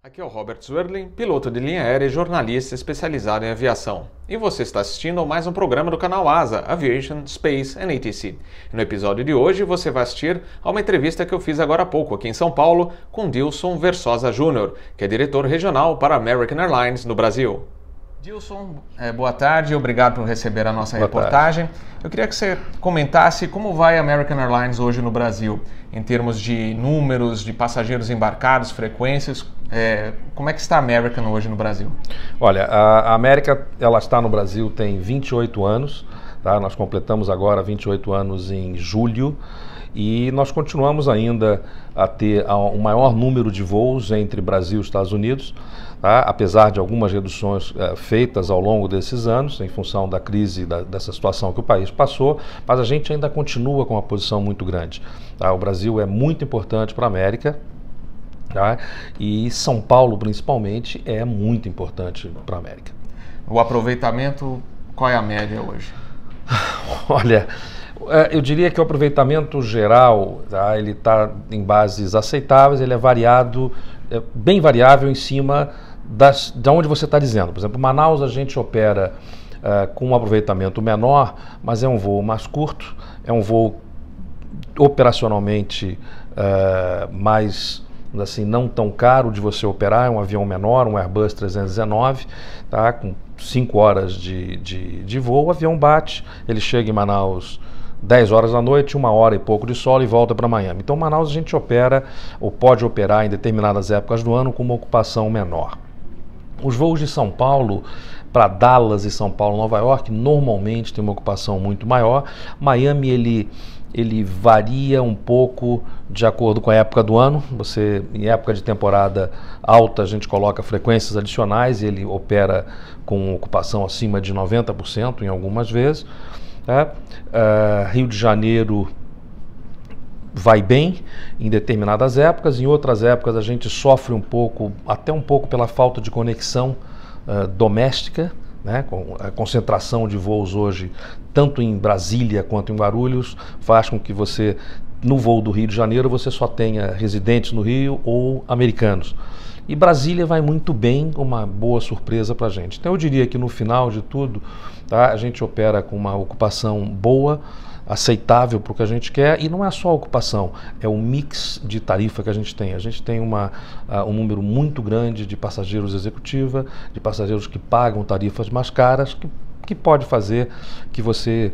Aqui é o Robert Swerling, piloto de linha aérea e jornalista especializado em aviação. E você está assistindo a mais um programa do canal ASA, Aviation, Space and ATC. No episódio de hoje você vai assistir a uma entrevista que eu fiz agora há pouco aqui em São Paulo com Dilson Versosa Jr., que é diretor regional para a American Airlines no Brasil. Dilson, boa tarde e obrigado por receber a nossa reportagem. Eu queria que você comentasse como vai a American Airlines hoje no Brasil, em termos de números, de passageiros embarcados, frequências. Como é que está a American hoje no Brasil? Olha, a América ela está no Brasil tem 28 anos, tá? Nós completamos agora 28 anos em julho e nós continuamos ainda a ter um maior número de voos entre Brasil e Estados Unidos, tá? Apesar de algumas reduções feitas ao longo desses anos, em função da crise, dessa situação que o país passou, mas a gente ainda continua com uma posição muito grande. Tá? O Brasil é muito importante para a América. Tá? E São Paulo, principalmente, é muito importante para a América. O aproveitamento, qual é a média hoje? Olha, eu diria que o aproveitamento geral, tá? Ele está em bases aceitáveis, ele é variado, bem variável em cima de onde você está dizendo. Por exemplo, Manaus a gente opera com um aproveitamento menor, mas é um voo mais curto, é um voo operacionalmente mais... assim, não tão caro de você operar, é um avião menor, um Airbus 319, tá? Com 5 horas de voo, o avião bate, ele chega em Manaus 10 horas da noite, 1 hora e pouco de sol e volta para Miami. Então Manaus a gente opera, ou pode operar em determinadas épocas do ano com uma ocupação menor. Os voos de São Paulo para Dallas e São Paulo, Nova York, normalmente tem uma ocupação muito maior. Miami, ele varia um pouco de acordo com a época do ano. Você, em época de temporada alta, a gente coloca frequências adicionais e ele opera com ocupação acima de 90% em algumas vezes. Tá? Rio de Janeiro vai bem em determinadas épocas, em outras épocas a gente sofre um pouco, até um pouco pela falta de conexão doméstica, né? Com a concentração de voos hoje, tanto em Brasília quanto em Guarulhos, faz com que você, no voo do Rio de Janeiro, você só tenha residentes no Rio ou americanos. E Brasília vai muito bem, uma boa surpresa para a gente. Então eu diria que no final de tudo, tá, a gente opera com uma ocupação boa, aceitável para o que a gente quer, e não é só a ocupação, é o mix de tarifa que a gente tem. A gente tem um número muito grande de passageiros executiva, de passageiros que pagam tarifas mais caras, que pode fazer que você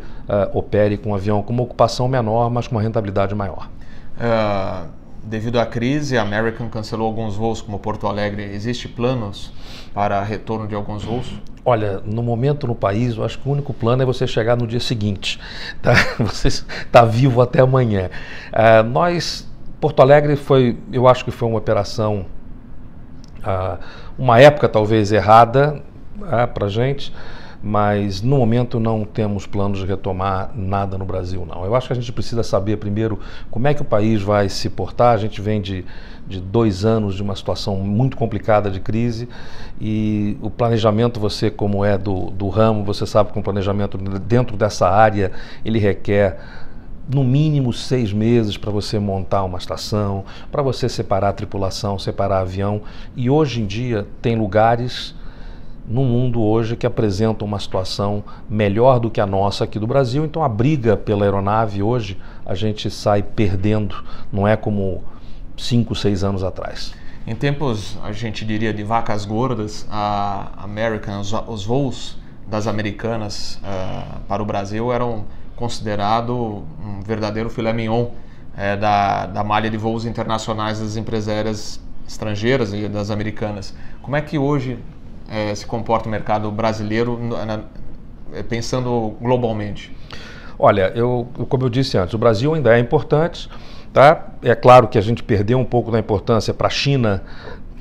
opere com um avião com uma ocupação menor, mas com uma rentabilidade maior. Devido à crise, a American cancelou alguns voos como Porto Alegre. Existem planos para retorno de alguns voos? Olha, no momento no país, eu acho que o único plano é você chegar no dia seguinte, tá? Você está vivo até amanhã. Porto Alegre eu acho que foi uma operação, uma época talvez errada para a gente, mas no momento não temos planos de retomar nada no Brasil, não. Eu acho que a gente precisa saber primeiro como é que o país vai se portar. A gente vem de 2 anos de uma situação muito complicada de crise e o planejamento, você como é do ramo, você sabe que um planejamento dentro dessa área, ele requer no mínimo 6 meses para você montar uma estação, para você separar a tripulação, separar avião, e hoje em dia tem lugares no mundo hoje que apresentam uma situação melhor do que a nossa aqui do Brasil. Então a briga pela aeronave hoje a gente sai perdendo, não é como 5, 6 anos atrás. Em tempos, a gente diria, de vacas gordas, a American, os voos das americanas para o Brasil eram considerados um verdadeiro filé mignon da malha de voos internacionais das empresas aéreas estrangeiras e das americanas. Como é que hoje se comporta o mercado brasileiro, pensando globalmente? Olha, como eu disse antes, o Brasil ainda é importante, tá? É claro que a gente perdeu um pouco da importância para a China,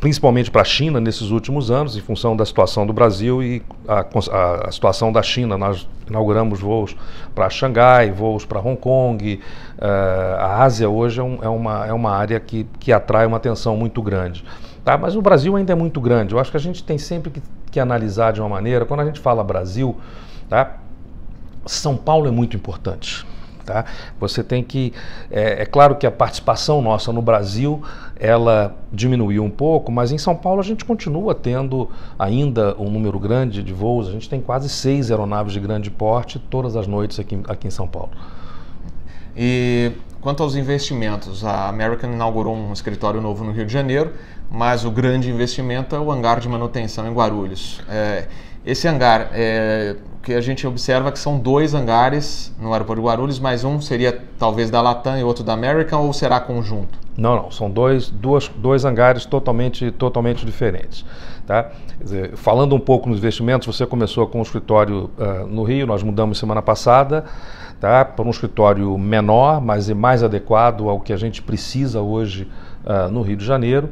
principalmente para a China nesses últimos anos, em função da situação do Brasil e a situação da China. Nós inauguramos voos para Xangai, voos para Hong Kong. A Ásia hoje é uma área que atrai uma atenção muito grande. Tá? Mas o Brasil ainda é muito grande. Eu acho que a gente tem sempre que analisar de uma maneira, quando a gente fala Brasil, tá? São Paulo é muito importante. Tá? Você tem que, é claro que a participação nossa no Brasil, ela diminuiu um pouco, mas em São Paulo a gente continua tendo ainda um número grande de voos, a gente tem quase 6 aeronaves de grande porte todas as noites aqui em São Paulo. E quanto aos investimentos, a American inaugurou um escritório novo no Rio de Janeiro, mas o grande investimento é o hangar de manutenção em Guarulhos. Esse hangar, o que a gente observa que são 2 hangares no aeroporto de Guarulhos, mas um seria talvez da Latam e outro da American, ou será conjunto? Não, são dois hangares totalmente diferentes. Tá? Quer dizer, falando um pouco nos investimentos, você começou com um escritório no Rio, nós mudamos semana passada, tá? Para um escritório menor, mas mais adequado ao que a gente precisa hoje no Rio de Janeiro.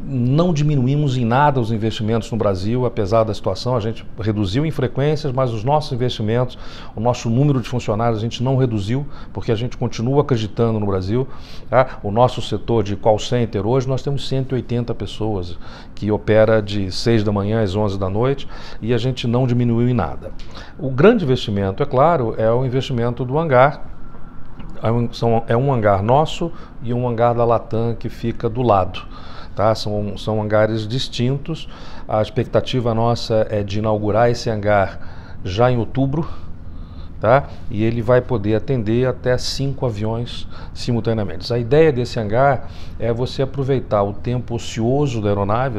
Não diminuímos em nada os investimentos no Brasil, apesar da situação, a gente reduziu em frequências, mas os nossos investimentos, o nosso número de funcionários a gente não reduziu, porque a gente continua acreditando no Brasil. Tá? O nosso setor de call center, hoje nós temos 180 pessoas que opera de 6 da manhã às 11 da noite e a gente não diminuiu em nada. O grande investimento, é claro, é o investimento do hangar. É um hangar nosso e um hangar da Latam que fica do lado. Tá? São hangares distintos. A expectativa nossa é de inaugurar esse hangar já em outubro, tá? E ele vai poder atender até 5 aviões simultaneamente. A ideia desse hangar é você aproveitar o tempo ocioso da aeronave.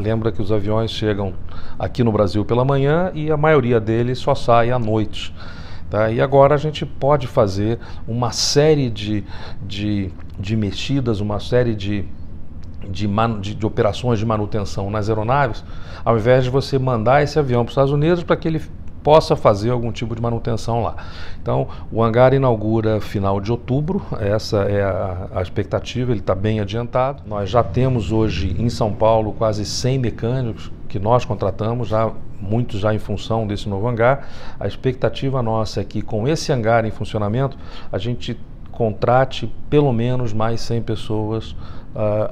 Lembra que os aviões chegam aqui no Brasil pela manhã e a maioria deles só sai à noite. Tá? E agora a gente pode fazer uma série de mexidas, uma série de operações de manutenção nas aeronaves, ao invés de você mandar esse avião para os Estados Unidos para que ele possa fazer algum tipo de manutenção lá. Então, o hangar inaugura final de outubro, essa é a expectativa, ele está bem adiantado. Nós já temos hoje em São Paulo quase 100 mecânicos que nós contratamos, muitos já em função desse novo hangar. A expectativa nossa é que com esse hangar em funcionamento, a gente contrate pelo menos mais 100 pessoas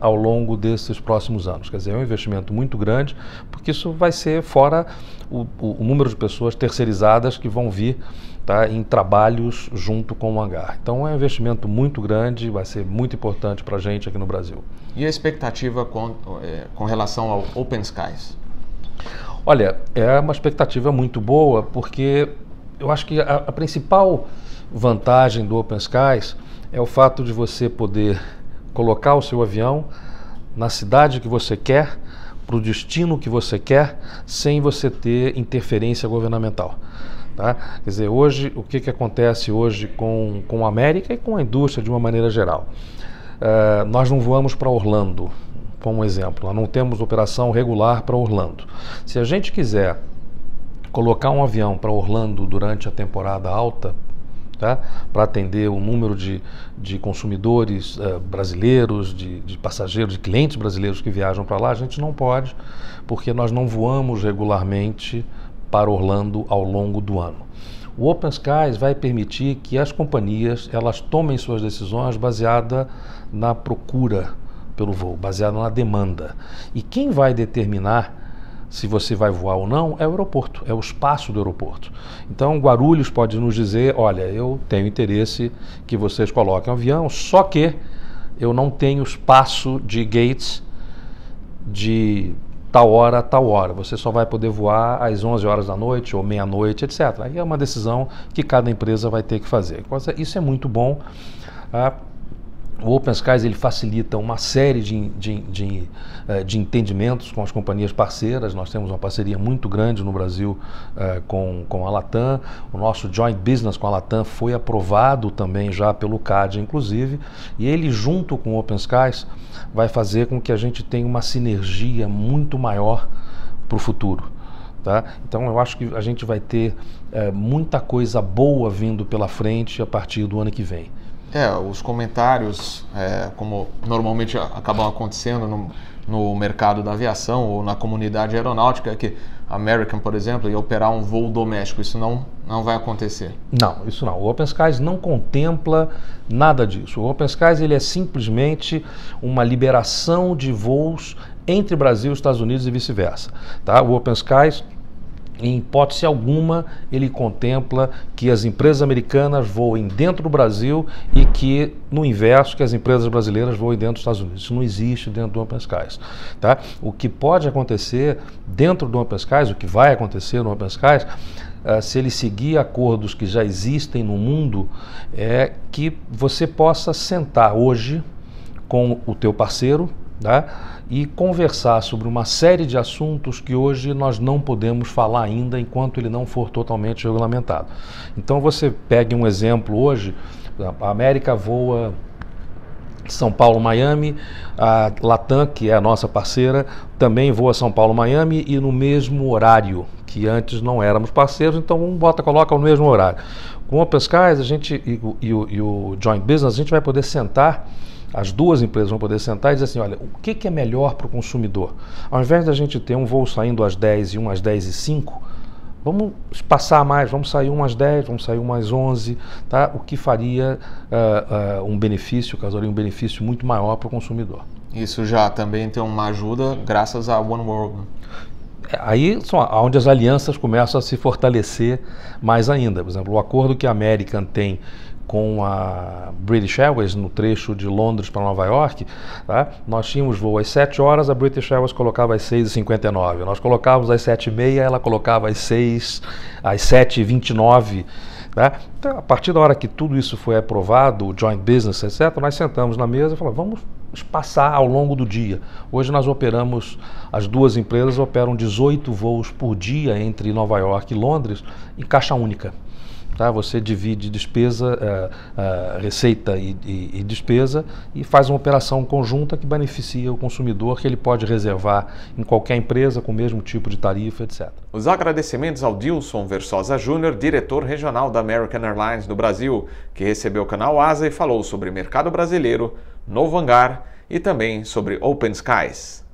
ao longo desses próximos anos. Quer dizer, é um investimento muito grande, porque isso vai ser fora o número de pessoas terceirizadas que vão vir, tá, em trabalhos junto com o hangar. Então é um investimento muito grande, vai ser muito importante para a gente aqui no Brasil. E a expectativa com relação ao Open Skies? Olha, é uma expectativa muito boa, porque eu acho que a principal vantagem do Open Skies é o fato de você poder colocar o seu avião na cidade que você quer, para o destino que você quer, sem você ter interferência governamental. Tá? Quer dizer, hoje, o que acontece hoje com a América e com a indústria de uma maneira geral? Nós não voamos para Orlando, como exemplo, nós não temos operação regular para Orlando. Se a gente quiser colocar um avião para Orlando durante a temporada alta, tá? Para atender o número de consumidores brasileiros, de passageiros, de clientes brasileiros que viajam para lá, a gente não pode, porque nós não voamos regularmente para Orlando ao longo do ano. O Open Skies vai permitir que as companhias elas tomem suas decisões baseada na procura pelo voo, baseada na demanda. E quem vai determinar se você vai voar ou não é o aeroporto, é o espaço do aeroporto. Então Guarulhos pode nos dizer, olha, eu tenho interesse que vocês coloquem um avião, só que eu não tenho espaço de gates de tal hora a tal hora. Você só vai poder voar às 11 horas da noite ou meia-noite, etc. Aí é uma decisão que cada empresa vai ter que fazer. Isso é muito bom. O Open Skies ele facilita uma série de entendimentos com as companhias parceiras. Nós temos uma parceria muito grande no Brasil com a Latam. O nosso joint business com a Latam foi aprovado também já pelo CAD, inclusive. E ele, junto com o Open Skies, vai fazer com que a gente tenha uma sinergia muito maior para o futuro. Tá? Então eu acho que a gente vai ter muita coisa boa vindo pela frente a partir do ano que vem. Os comentários, como normalmente acabam acontecendo no mercado da aviação ou na comunidade aeronáutica, é que a American, por exemplo, ia operar um voo doméstico. Isso não vai acontecer. Não, isso não. O Open Skies não contempla nada disso. O Open Skies ele é simplesmente uma liberação de voos entre Brasil, Estados Unidos e vice-versa. Tá? O Open Skies em hipótese alguma, ele contempla que as empresas americanas voem dentro do Brasil e que, no inverso, que as empresas brasileiras voem dentro dos Estados Unidos. Isso não existe dentro do Open Skies. Tá? O que pode acontecer dentro do Open Skies, o que vai acontecer no Open Skies, se ele seguir acordos que já existem no mundo, é que você possa sentar hoje com o teu parceiro, tá? E conversar sobre uma série de assuntos que hoje nós não podemos falar ainda enquanto ele não for totalmente regulamentado. Então você pegue um exemplo hoje, a América voa São Paulo-Miami, a Latam, que é a nossa parceira, também voa São Paulo-Miami e no mesmo horário, que antes não éramos parceiros, então um coloca no mesmo horário. Com o Open Skies, a gente e o Joint Business, a gente vai poder sentar. As duas empresas vão poder sentar e dizer assim, olha, o que é melhor para o consumidor? Ao invés da gente ter um voo saindo às 10 e um às 10h05, vamos passar mais, vamos sair um às 10, vamos sair um às 11, tá? O que faria um benefício, causaria um benefício muito maior para o consumidor. Isso já também tem uma ajuda graças a One World. Aí são onde as alianças começam a se fortalecer mais ainda. Por exemplo, o acordo que a American tem com a British Airways no trecho de Londres para Nova York, tá? Nós tínhamos voo às 7 horas, a British Airways colocava às 6h59. Nós colocávamos às 7h30, ela colocava às 7h29. Tá? Então, a partir da hora que tudo isso foi aprovado, o Joint Business, etc., nós sentamos na mesa e falamos, vamos espaçar ao longo do dia. Hoje nós operamos, as duas empresas operam 18 voos por dia entre Nova York e Londres em caixa única. Tá? Você divide despesa, receita e despesa e faz uma operação conjunta que beneficia o consumidor, que ele pode reservar em qualquer empresa com o mesmo tipo de tarifa, etc. Os agradecimentos ao Dilson Versosa Júnior, diretor regional da American Airlines no Brasil, que recebeu o Canal Asa e falou sobre mercado brasileiro, novo hangar e também sobre Open Skies.